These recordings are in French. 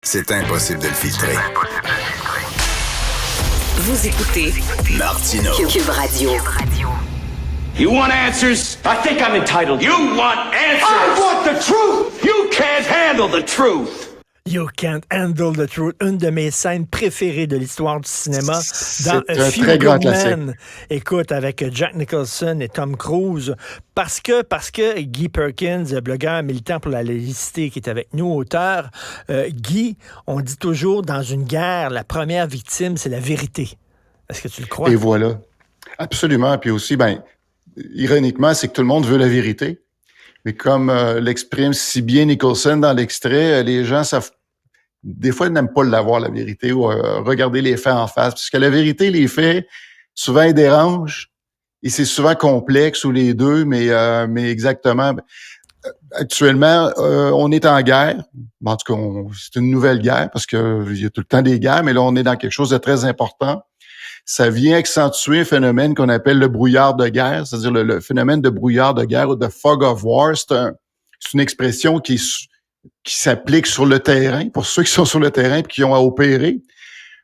C'est impossible de le filtrer. Vous écoutez Martino. Cube Radio. You want answers? I think I'm entitled. You want answers? I want the truth! You can't handle the truth! You Can't Handle the Truth, une de mes scènes préférées de l'histoire du cinéma dans C'est A un Few très grand Good classique. Men. Écoute, avec Jack Nicholson et Tom Cruise, parce que Guy Perkins, blogueur militant pour la laïcité qui est avec nous, auteur, Guy, on dit toujours dans une guerre, la première victime, c'est la vérité. Est-ce que tu le crois? Et voilà. Absolument. Puis aussi, ironiquement, c'est que tout le monde veut la vérité. Mais comme l'exprime si bien Nicholson dans l'extrait, les gens savent, des fois, ils n'aiment pas l'avoir, la vérité, ou regarder les faits en face. Parce que la vérité, les faits, souvent, ils dérangent. Et c'est souvent complexe, ou les deux, mais exactement. Actuellement, on est en guerre. En tout cas, c'est une nouvelle guerre, parce que il y a tout le temps des guerres, mais là, on est dans quelque chose de très important. Ça vient accentuer un phénomène qu'on appelle le brouillard de guerre, c'est-à-dire le phénomène de brouillard de guerre ou de fog of war. C'est une expression qui s'applique sur le terrain, pour ceux qui sont sur le terrain et qui ont à opérer.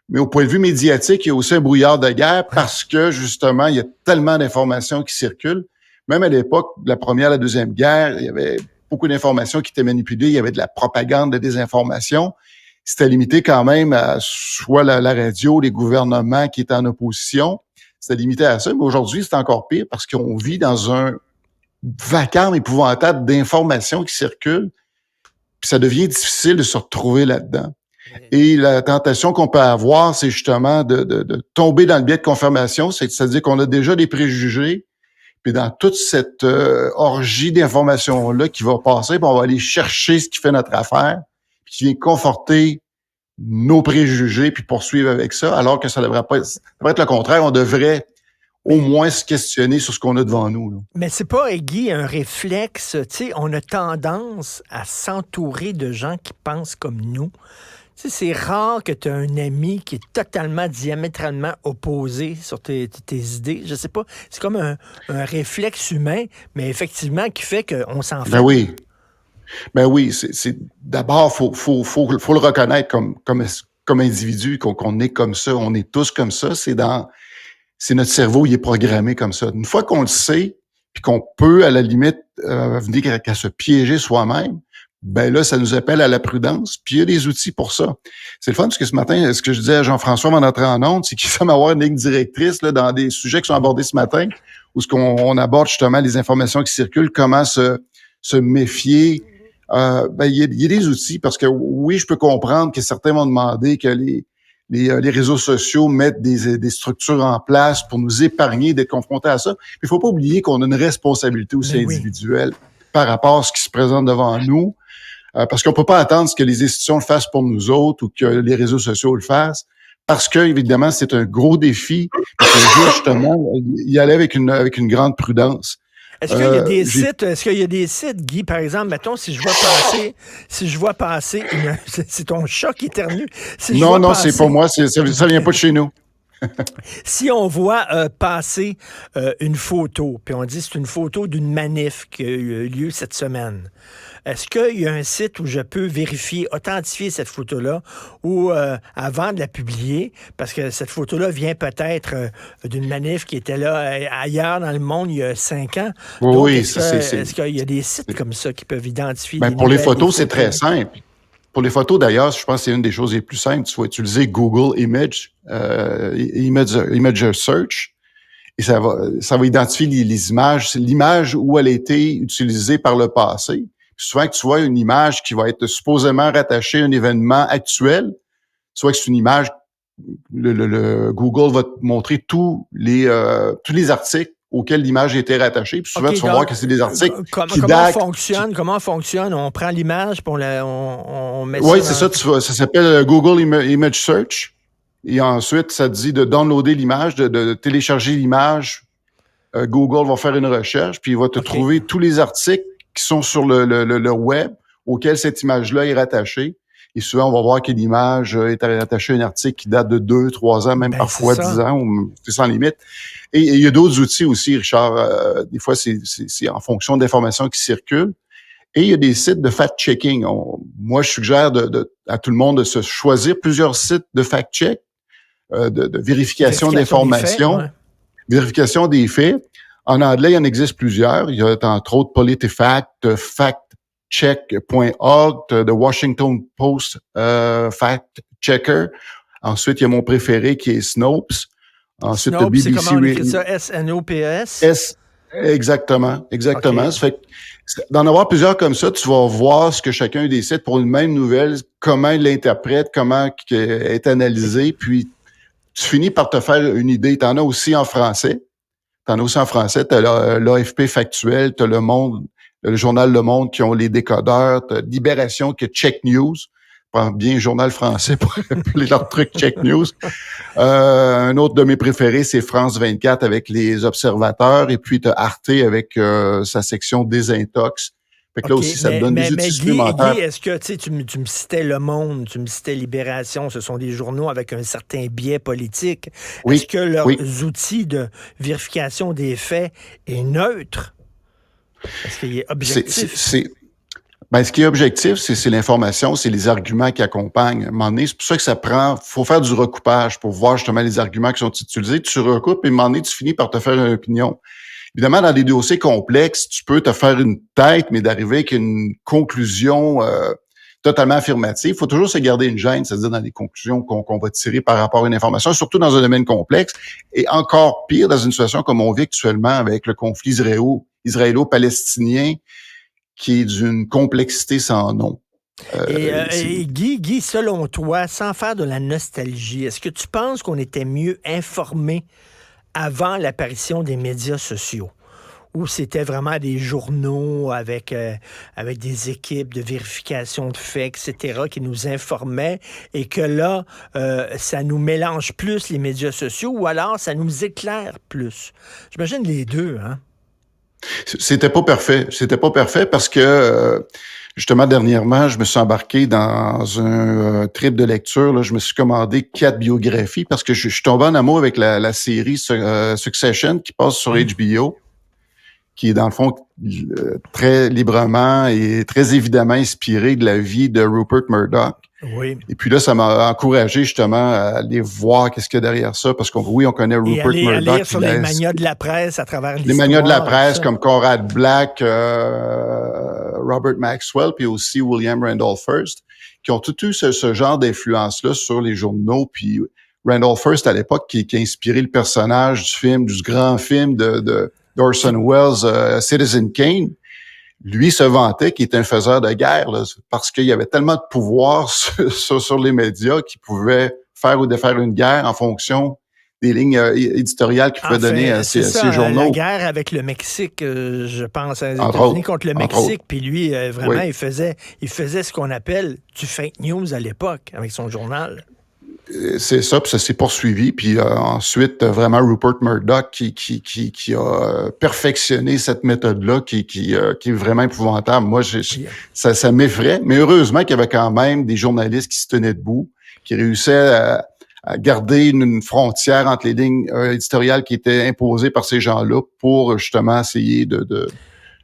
Mais au point de vue médiatique, il y a aussi un brouillard de guerre parce que, justement, il y a tellement d'informations qui circulent. Même à l'époque de la Première et la Deuxième Guerre, il y avait beaucoup d'informations qui étaient manipulées. Il y avait de la propagande, de désinformation. C'était limité quand même à soit la radio, les gouvernements qui étaient en opposition. C'était limité à ça. Mais aujourd'hui, c'est encore pire parce qu'on vit dans un vacarme épouvantable d'informations qui circulent. Puis ça devient difficile de se retrouver là-dedans. Et la tentation qu'on peut avoir, c'est justement de tomber dans le biais de confirmation. C'est-à-dire qu'on a déjà des préjugés. Puis dans toute cette orgie d'informations-là qui va passer, puis on va aller chercher ce qui fait notre affaire, puis qui vient conforter nos préjugés, puis poursuivre avec ça, alors que ça devrait être le contraire. On devrait au moins se questionner sur ce qu'on a devant nous, là. Mais c'est pas, Guy, un réflexe. Tu sais, on a tendance à s'entourer de gens qui pensent comme nous. Tu sais, c'est rare que tu as un ami qui est totalement, diamétralement opposé sur tes idées. Je sais pas, c'est comme un réflexe humain, mais effectivement qui fait qu'on s'en fait. Ben oui, c'est d'abord, faut le reconnaître comme individu, qu'on est comme ça, on est tous comme ça. C'est notre cerveau, il est programmé comme ça. Une fois qu'on le sait, puis qu'on peut, à la limite, venir qu'à se piéger soi-même, ben là, ça nous appelle à la prudence, puis il y a des outils pour ça. C'est le fun, parce que ce matin, ce que je disais à Jean-François en entrant en ondes, c'est qu'il semble avoir une ligne directrice là, dans des sujets qui sont abordés ce matin, où on aborde justement les informations qui circulent, comment se méfier. Il y a des outils, parce que oui, je peux comprendre que certains vont demander que les réseaux sociaux mettent des structures en place pour nous épargner d'être confrontés à ça. Mais il faut pas oublier qu'on a une responsabilité aussi individuelle par rapport à ce qui se présente devant nous, parce qu'on peut pas attendre que les institutions le fassent pour nous autres ou que les réseaux sociaux le fassent, parce que évidemment c'est un gros défi. Il faut justement y aller avec une grande prudence. Est-ce qu'il y a des sites, Guy, par exemple, mettons, si je vois passer c'est ton chat qui éternue. Non, c'est pas moi, ça vient pas de chez nous. Si on voit passer une photo, puis on dit c'est une photo d'une manif qui a eu lieu cette semaine, est-ce qu'il y a un site où je peux vérifier, authentifier cette photo-là, ou avant de la publier, parce que cette photo-là vient peut-être d'une manif qui était là ailleurs dans le monde il y a 5 ans. Donc, est-ce qu'il y a des sites comme ça qui peuvent identifier pour les photos, c'est très simple. Pour les photos, d'ailleurs, je pense que c'est une des choses les plus simples. Tu vas utiliser Google Image Search, et ça va identifier les images. C'est l'image où elle a été utilisée par le passé. Puis souvent que tu vois une image qui va être supposément rattachée à un événement actuel, soit que c'est une image, le Google va te montrer tous les articles auxquels l'image a été rattachée. Puis souvent, tu vas voir que c'est des articles qui datent. Comment fonctionne? On prend l'image, puis on met ça. Oui, c'est ça. Ça s'appelle Google Image Search. Et ensuite, ça te dit de downloader l'image, de télécharger l'image. Google va faire une recherche, puis il va te trouver tous les articles qui sont sur le web auxquels cette image-là est rattachée. Et souvent, on va voir que l'image est rattachée à un article qui date de 2, 3 ans, même parfois 10 ans, ou c'est sans limite. Et il y a d'autres outils aussi, Richard. Des fois, c'est en fonction d'informations qui circulent. Et il y a des sites de fact-checking. Moi, je suggère à tout le monde de se choisir plusieurs sites de fact-check, de vérification d'informations, vérification des faits. En anglais, il en existe plusieurs. Il y a entre autres PolitiFact, factcheck.org, The Washington Post Fact Checker. Ensuite, il y a mon préféré qui est Snopes. Ensuite, Snopes, BBC. C'est comment on écrit ça? S-N-O-P-E-S? Exactement. Okay. Ça fait que d'en avoir plusieurs comme ça, tu vas voir ce que chacun décide pour une même nouvelle, comment il l'interprète, comment elle est analysée, puis tu finis par te faire une idée. T'en as aussi en français. T'as l'AFP Factuel, t'as Le Monde, le journal Le Monde qui ont les décodeurs, t'as Libération qui est Check News. Prends bien journal français pour appeler leur truc Check News. Un autre de mes préférés, c'est France 24 avec les observateurs. Et puis, t'as Arte avec sa section Désintox. Fait que là aussi, ça te donne des outils supplémentaires. Guy, est-ce que tu me citais Le Monde, tu me citais Libération, ce sont des journaux avec un certain biais politique. Oui, est-ce que leurs outils de vérification des faits est neutre? Est-ce qu'il est objectif? Ce qui est objectif, c'est l'information, c'est les arguments qui accompagnent. À un moment donné, c'est pour ça que faut faire du recoupage pour voir justement les arguments qui sont utilisés. Tu recoupes et à un moment donné, tu finis par te faire une opinion. Évidemment, dans des dossiers complexes, tu peux te faire une tête, mais d'arriver avec une conclusion totalement affirmative. Il faut toujours se garder une gêne, c'est-à-dire dans les conclusions qu'on va tirer par rapport à une information, surtout dans un domaine complexe, et encore pire dans une situation comme on vit actuellement avec le conflit israélo-palestinien, qui est d'une complexité sans nom. Et Guy, selon toi, sans faire de la nostalgie, est-ce que tu penses qu'on était mieux informés avant l'apparition des médias sociaux, où c'était vraiment des journaux avec des équipes de vérification de faits, etc., qui nous informaient, et que là, ça nous mélange plus les médias sociaux, ou alors ça nous éclaire plus? J'imagine les deux, hein? C'était pas parfait parce que justement dernièrement, je me suis embarqué dans un trip de lecture. Là, je me suis commandé 4 biographies parce que je suis tombé en amour avec la série Succession qui passe sur HBO, qui est dans le fond très librement et très évidemment inspiré de la vie de Rupert Murdoch. Oui. Et puis là, ça m'a encouragé justement à aller voir qu'est-ce qu'il y a derrière ça, parce qu'on connaît Rupert Murdoch. À lire sur les manias de la presse à travers l'histoire. Les manias de la presse comme Conrad Black, Robert Maxwell, puis aussi William Randolph Hearst, qui ont tout eu ce genre d'influence-là sur les journaux. Puis Randolph Hearst, à l'époque, qui a inspiré le personnage du grand film d'Orson Welles, Citizen Kane, lui se vantait qu'il était un faiseur de guerre, là, parce qu'il y avait tellement de pouvoir sur les médias qu'il pouvait faire ou défaire une guerre en fonction des lignes éditoriales qu'il pouvait donner à ces journaux. La guerre avec le Mexique, je pense, les États-Unis contre le Mexique, puis lui, vraiment, il faisait ce qu'on appelle du fake news à l'époque, avec son journal. C'est ça, puis ça s'est poursuivi. Puis ensuite, vraiment Rupert Murdoch qui a perfectionné cette méthode-là qui est vraiment épouvantable. Moi, ça m'effraie. Mais heureusement qu'il y avait quand même des journalistes qui se tenaient debout, qui réussissaient à garder une frontière entre les lignes éditoriales qui étaient imposées par ces gens-là pour justement essayer de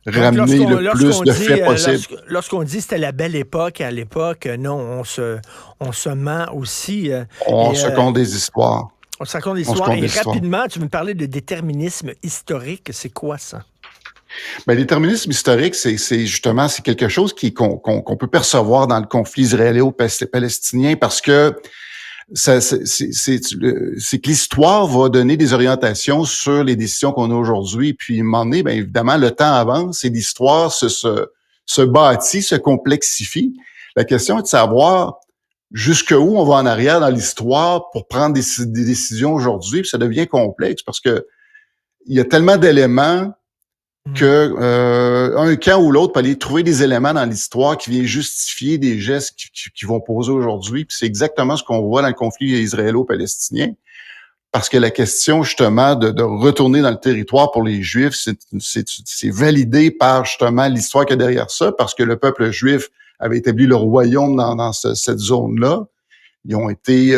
ramener le plus de faits possible. Lorsqu'on dit c'était la belle époque, à l'époque, non, on se ment aussi. On se compte des histoires. On se raconte des histoires. Et rapidement, tu me parlais de déterminisme historique. C'est quoi ça? Ben, le déterminisme historique, c'est justement quelque chose qu'on peut percevoir dans le conflit israélo-palestinien parce que c'est que l'histoire va donner des orientations sur les décisions qu'on a aujourd'hui. Puis, à un moment donné, bien évidemment, le temps avance et l'histoire se bâtit, se complexifie. La question est de savoir jusqu'où on va en arrière dans l'histoire pour prendre des décisions aujourd'hui. Puis ça devient complexe parce que il y a tellement d'éléments que un camp ou l'autre peut aller trouver des éléments dans l'histoire qui viennent justifier des gestes qui vont poser aujourd'hui. Puis c'est exactement ce qu'on voit dans le conflit israélo-palestinien. Parce que la question, justement, de retourner dans le territoire pour les Juifs, c'est validé par, justement, l'histoire qu'il y a derrière ça, parce que le peuple juif avait établi le royaume dans cette zone-là. Ils ont été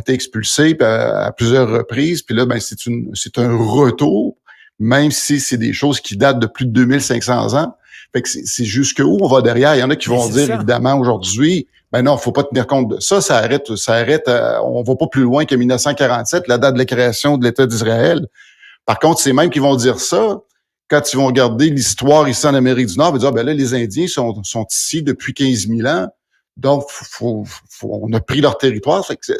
expulsés à plusieurs reprises. Puis là, ben c'est un retour, même si c'est des choses qui datent de plus de 2500 ans. Fait que c'est jusqu'où on va derrière. Il y en a qui vont dire, évidemment, aujourd'hui, ben non, faut pas tenir compte de ça. Ça arrête. On va pas plus loin que 1947, la date de la création de l'État d'Israël. Par contre, c'est même qui vont dire ça quand ils vont regarder l'histoire ici en Amérique du Nord. Ils vont dire, ben là, les Indiens sont ici depuis 15 000 ans. Donc, on a pris leur territoire. Fait que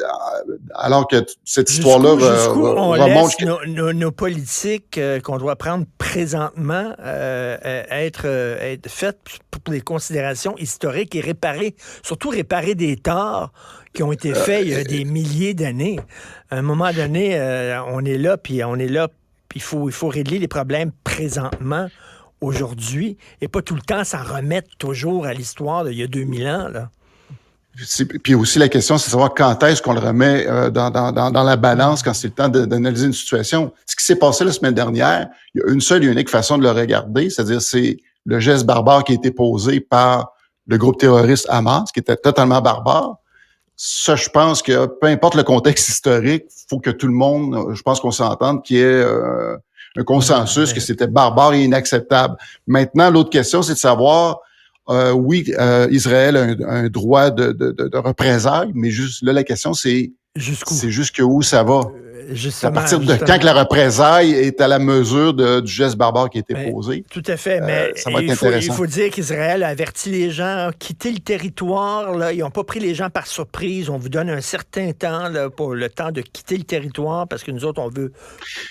alors que cette histoire-là jusqu'où on remonte. Laisse nos politiques qu'on doit prendre présentement être faites pour des considérations historiques et surtout réparer des torts qui ont été faits il y a des milliers d'années. À un moment donné, on est là, puis il faut régler les problèmes présentement, aujourd'hui, et pas tout le temps s'en remettre toujours à l'histoire d'il y a 2000 ans, là. Puis aussi, la question, c'est de savoir quand est-ce qu'on le remet dans la balance, quand c'est le temps d'analyser une situation. Ce qui s'est passé la semaine dernière, il y a une seule et unique façon de le regarder, c'est-à-dire c'est le geste barbare qui a été posé par le groupe terroriste Hamas, qui était totalement barbare. Ça, je pense que peu importe le contexte historique, faut que tout le monde, je pense qu'on s'entende, qu'il y ait un consensus que c'était barbare et inacceptable. Maintenant, l'autre question, c'est de savoir... Israël a un droit de représailles, mais juste là, la question, c'est jusqu'où ça va. À partir de quand que la représaille est à la mesure du geste barbare qui a été posé. Tout à fait, mais ça va être intéressant. Il faut dire qu'Israël a averti les gens, quitter le territoire, là, ils n'ont pas pris les gens par surprise, on vous donne un certain temps là, pour le temps de quitter le territoire, parce que nous autres,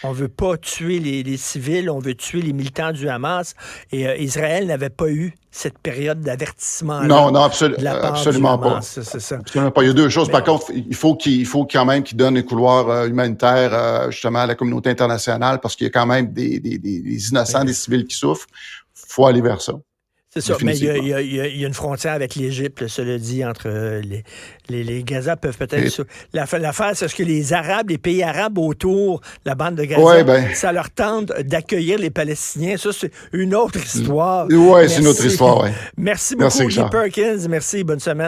on veut pas tuer les civils, on veut tuer les militants du Hamas, et Israël n'avait pas eu cette période d'avertissement. Non, absolument pas. C'est ça. Absolument pas. Il y a deux choses. Par contre, il faut quand même qu'il donne un couloir humanitaire justement à la communauté internationale, parce qu'il y a quand même des innocents, des civils qui souffrent. Il faut aller vers ça. C'est ça, mais il y a une frontière avec l'Égypte, cela dit, entre les Gaza peuvent peut-être... L'affaire, c'est ce que les Arabes, les pays arabes autour de la bande de Gaza, ça leur tente d'accueillir les Palestiniens. Ça, c'est une autre histoire. Oui, c'est une autre histoire, oui. Merci beaucoup, Guy Perkins. Merci, bonne semaine.